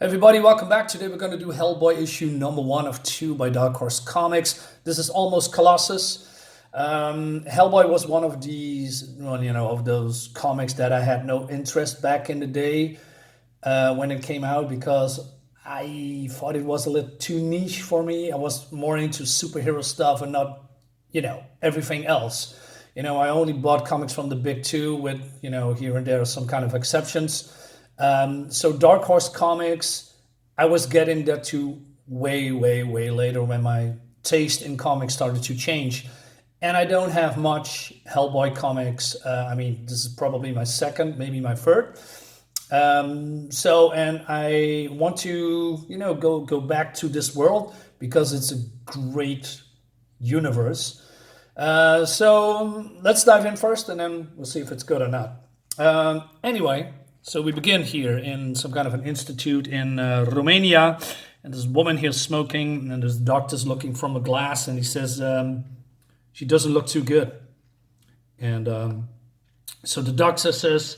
Everybody, welcome back. Today we're going to do Hellboy issue number 1 of 2 by Dark Horse Comics. This is almost Colossus. Hellboy was one of these, of those comics that I had no interest back in the day when it came out because I thought it was a little too niche for me. I was more into superhero stuff and not, everything else. I only bought comics from the big two with, here and there some kind of exceptions. So Dark Horse Comics, I was getting that to way, way, way later when my taste in comics started to change. And I don't have much Hellboy comics. This is probably my second, maybe my third. And I want to, go back to this world because it's a great universe. So let's dive in first and then we'll see if it's good or not. Anyway. So we begin here in some kind of an institute in Romania, and this woman here smoking, and there's doctors looking from a glass, and he says, she doesn't look too good. And so the doctor says,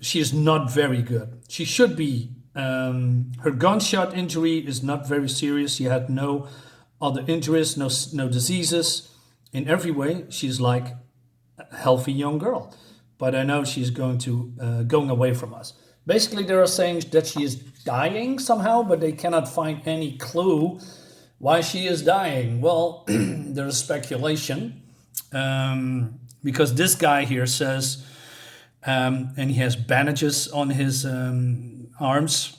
she is not very good. She should be. Her gunshot injury is not very serious. She had no other injuries, no diseases. In every way, she's like a healthy young girl. But I know she's going away from us. Basically, they are saying that she is dying somehow, but they cannot find any clue why she is dying. Well, there's speculation because this guy here says, and he has bandages on his arms.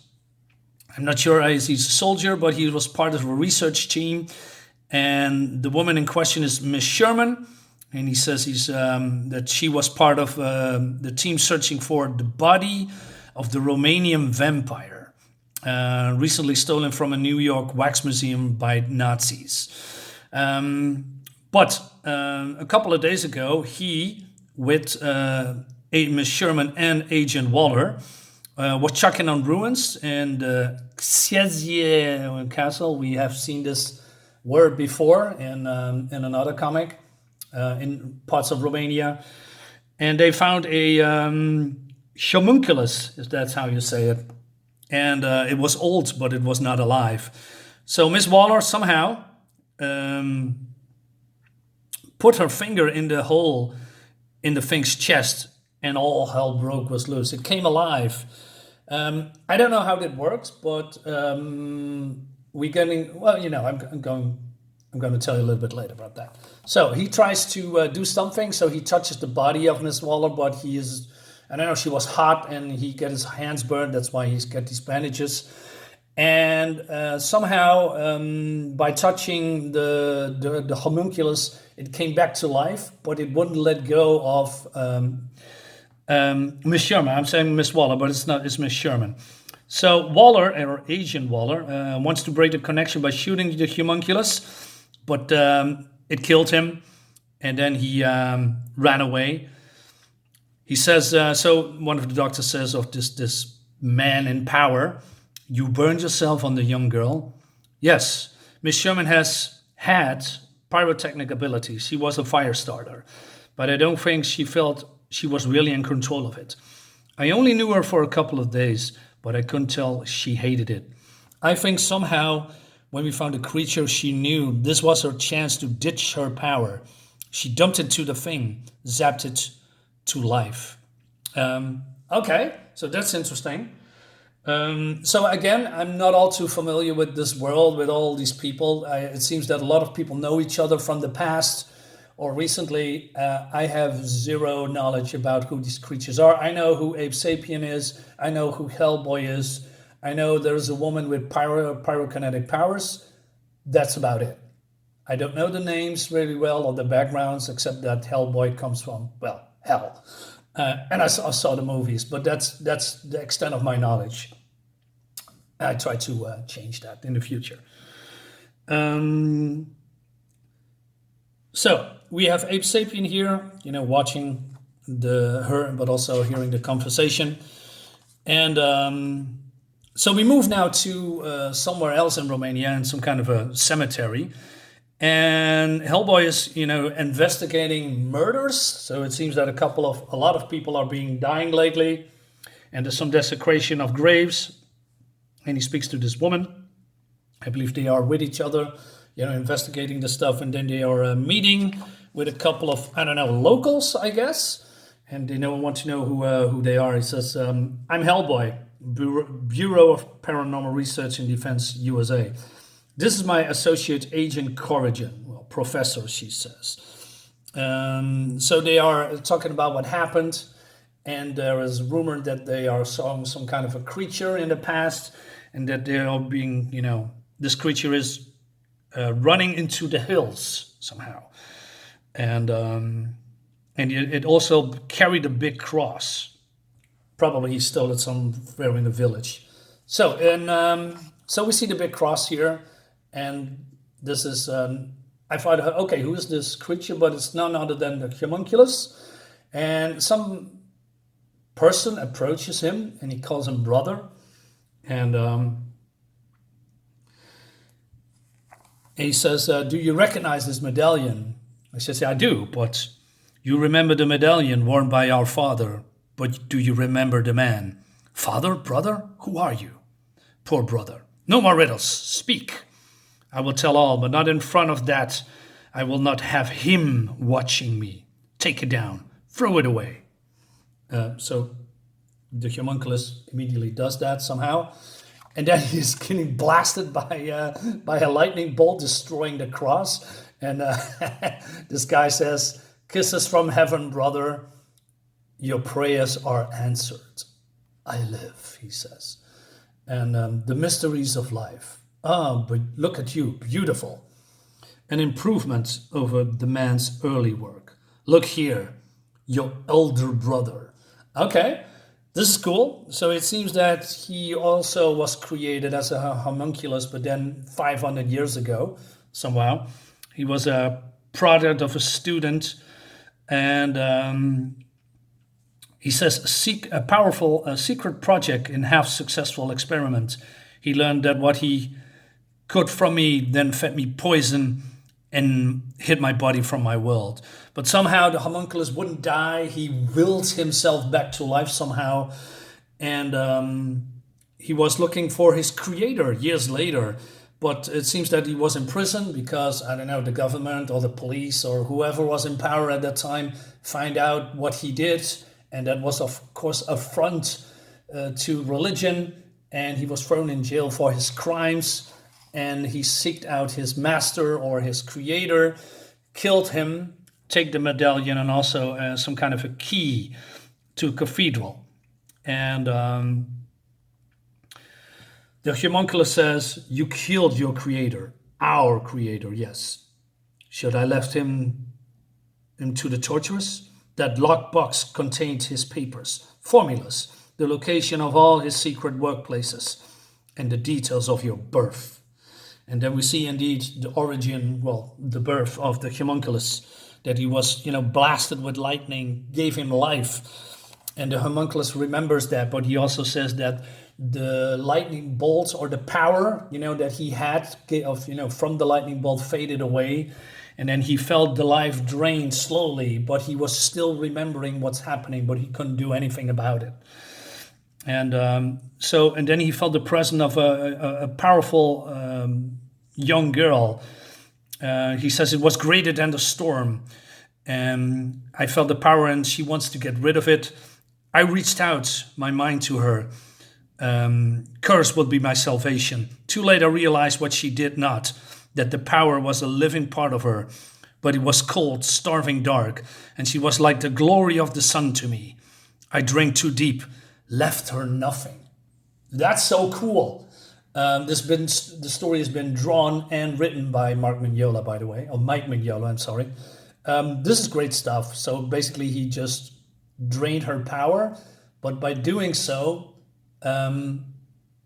I'm not sure he's a soldier, but he was part of a research team. And the woman in question is Miss Sherman. And he says that she was part of the team searching for the body of the Romanian vampire, recently stolen from a New York wax museum by Nazis. But a couple of days ago, he, with Miss Sherman and Agent Waller, was checking on ruins in the Czege castle. We have seen this word before in another comic. In parts of Romania, and they found a Homunculus, if that's how you say it, and it was old, but it was not alive. So Miss Waller somehow put her finger in the hole in the thing's chest, and all hell broke loose. It came alive. I don't know how that works, but we're getting I'm going to tell you a little bit later about that. So he tries to do something. So he touches the body of Miss Waller, but I don't know, she was hot and he got his hands burned. That's why he's got these bandages. And somehow by touching the homunculus, it came back to life, but it wouldn't let go of Miss Sherman. I'm saying Miss Waller, but it's Miss Sherman. So Waller, or Agent Waller, wants to break the connection by shooting the homunculus. But it killed him, and then he ran away. He says, so one of the doctors says of this man in power, you burned yourself on the young girl. Yes, Miss Sherman has had pyrotechnic abilities. She was a fire starter, but I don't think she felt she was really in control of it. I only knew her for a couple of days, but I couldn't tell she hated it. I think somehow when we found a creature, she knew this was her chance to ditch her power. She dumped it to the thing, zapped it to life. Okay, so that's interesting. So again, I'm not all too familiar with this world, with all these people. It seems that a lot of people know each other from the past or recently. I have zero knowledge about who these creatures are. I know who Abe Sapien is. I know who Hellboy is. I know there's a woman with pyrokinetic powers. That's about it. I don't know the names really well or the backgrounds, except that Hellboy comes from, hell. And I saw the movies, but that's the extent of my knowledge. I try to change that in the future. So we have Abe Sapien here, watching her, but also hearing the conversation. And so we move now to somewhere else in Romania, in some kind of a cemetery. And Hellboy is, investigating murders. So it seems that a lot of people are dying lately. and there's some desecration of graves, and he speaks to this woman. I believe they are with each other, investigating the stuff, and then they are meeting with a couple of, I don't know, locals, I guess, and they want to know who they are. He says, I'm Hellboy, Bureau of Paranormal Research and Defense, USA. This is my associate agent Corrigan, well, professor, she says. So they are talking about what happened, and there is rumor that they are some kind of a creature in the past, and that they are being, this creature is running into the hills somehow, and it also carried a big cross. Probably he stole it somewhere in the village. So so we see the big cross here, and this is I thought, okay, who is this creature? But it's none other than the homunculus, and some person approaches him and he calls him brother, and he says, do you recognize this medallion? I says, yeah, I do, but you remember the medallion worn by our father, but do you remember the man? Father, brother, who are you? Poor brother. No more riddles, speak. I will tell all, but not in front of that. I will not have him watching me. Take it down, throw it away. So the homunculus immediately does that somehow. And then he's getting blasted by a lightning bolt, destroying the cross. And this guy says, kisses from heaven, brother. Your prayers are answered. I live, he says. And the mysteries of life. But look at you, beautiful. An improvement over the man's early work. Look here, your elder brother. Okay. This is cool. So it seems that he also was created as a homunculus, but then 500 years ago, somehow. He was a product of a student, and he says, a powerful secret project in half-successful experiment. He learned that what he could from me then fed me poison and hid my body from my world. But somehow the homunculus wouldn't die. He willed himself back to life somehow. And he was looking for his creator years later. But it seems that he was in prison because, I don't know, the government or the police or whoever was in power at that time find out what he did. And that was, of course, affront to religion. And he was thrown in jail for his crimes. And he seeked out his master or his creator, killed him, take the medallion and also some kind of a key to a cathedral. And the homunculus says, you killed your creator, our creator, yes. Should I left him to the torturers? That lockbox contained his papers, formulas, the location of all his secret workplaces, and the details of your birth. And then we see indeed the origin, well, the birth of the homunculus, that he was, blasted with lightning, gave him life. And the homunculus remembers that, but he also says that the lightning bolts or the power, that he had from the lightning bolt faded away. And then he felt the life drain slowly, but he was still remembering what's happening, but he couldn't do anything about it. And and then he felt the presence of a powerful young girl. He says it was greater than the storm. And I felt the power and she wants to get rid of it. I reached out my mind to her. Curse would be my salvation. Too late I realized what she did not, that the power was a living part of her. But it was cold, starving dark, and she was like the glory of the sun to me. I drank too deep, left her nothing. That's so cool. The story has been drawn and written by Mike Mignola, by the way, or Mike Mignola, I'm sorry. This is great stuff. So basically he just drained her power, but by doing so,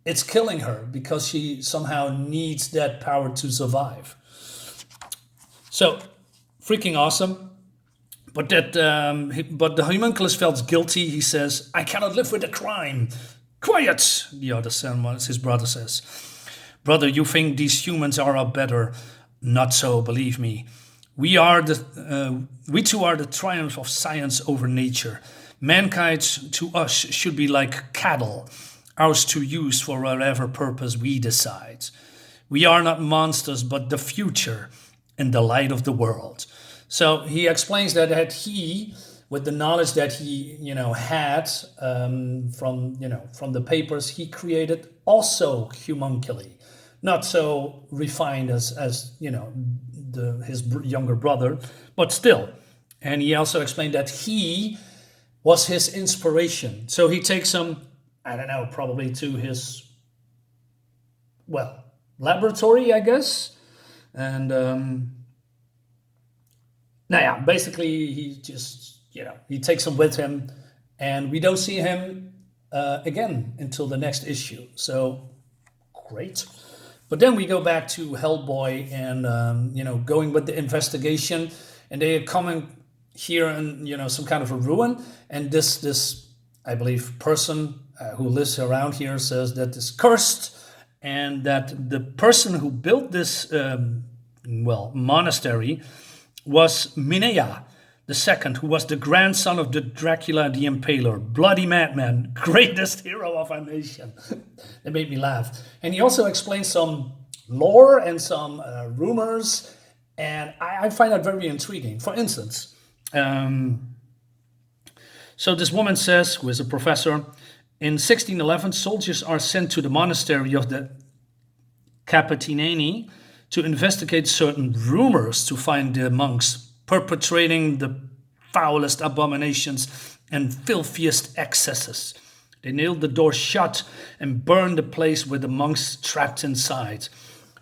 it's killing her because she somehow needs that power to survive. So, freaking awesome. But but the homunculus felt guilty. He says, I cannot live with the crime. Quiet, the other son, his brother says. Brother, you think these humans are better. Not so, believe me. We too are the triumph of science over nature. Mankind to us should be like cattle, ours to use for whatever purpose we decide. We are not monsters, but the future and the light of the world. So he explains that he, with the knowledge that he, had from the papers, he created also homunculi, not so refined as his younger brother, but still. And he also explained that he was his inspiration. So he takes them, I don't know, probably to his, laboratory, I guess. And basically he just, he takes them with him, and we don't see him again until the next issue. So great. But then we go back to Hellboy and, going with the investigation, and they are coming here in, some kind of a ruin. And this I believe, person who lives around here says that it's cursed, and that the person who built this, monastery was Minea II, who was the grandson of the Dracula the Impaler, bloody madman, greatest hero of our nation. It made me laugh. And he also explains some lore and some rumors, and I find that very intriguing. For instance, so this woman says, who is a professor, in 1611, soldiers are sent to the monastery of the Capetinani to investigate certain rumors to find the monks perpetrating the foulest abominations and filthiest excesses. They nailed the door shut and burned the place with the monks trapped inside.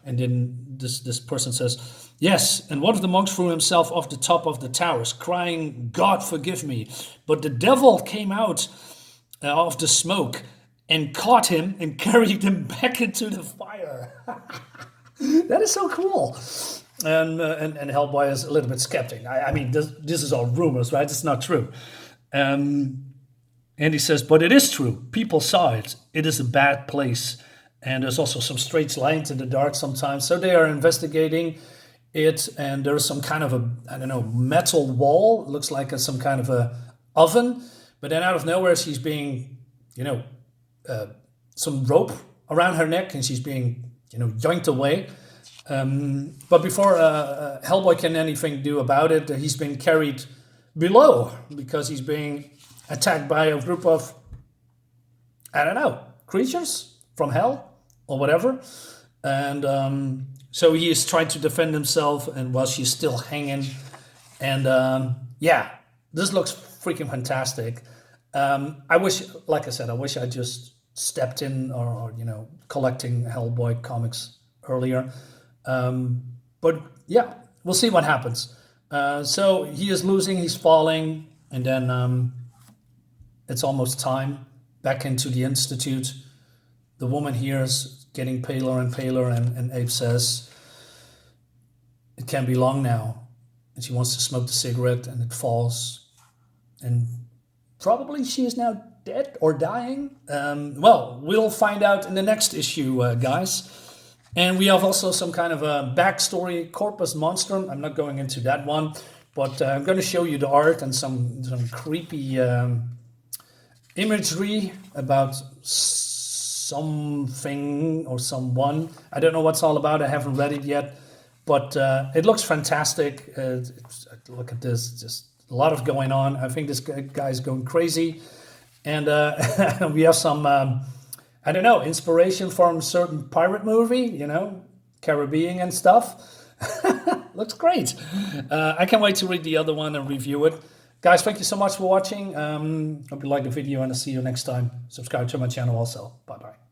And then this person says, yes, and one of the monks threw himself off the top of the towers, crying, God forgive me. But the devil came out of the smoke and caught him and carried him back into the fire. That is so cool. And Hellboy is a little bit skeptic. I mean, this is all rumors, right? It's not true. And he says, but it is true. People saw it. It is a bad place. And there's also some strange lines in the dark sometimes. So they are investigating it, and there's some kind of metal wall. It looks like some kind of a oven. But then out of nowhere, she's being, some rope around her neck, and she's being, yoinked away. But before Hellboy can anything do about it, he's been carried below because he's being attacked by a group of, creatures from hell or whatever. And so he is trying to defend himself, and while she's still hanging. And this looks freaking fantastic. I wish, like I said, I just stepped in or collecting Hellboy comics earlier. But yeah, we'll see what happens. So he is losing, he's falling, and then it's almost time back into the institute. The woman here is getting paler and paler, and Abe says, it can't be long now. And she wants to smoke the cigarette, and it falls. And probably she is now dead or dying. We'll find out in the next issue, guys. And we have also some kind of a backstory, Corpus Monstrum. I'm not going into that one, but I'm going to show you the art and some creepy imagery about something or someone. I don't know what's all about. I haven't read it yet, but it looks fantastic. Look at this, just a lot of going on. I think this guy's going crazy. And we have some... inspiration from a certain pirate movie, Caribbean and stuff. Looks great. I can't wait to read the other one and review it. Guys, thank you so much for watching. Hope you liked the video, and I'll see you next time. Subscribe to my channel also. Bye-bye.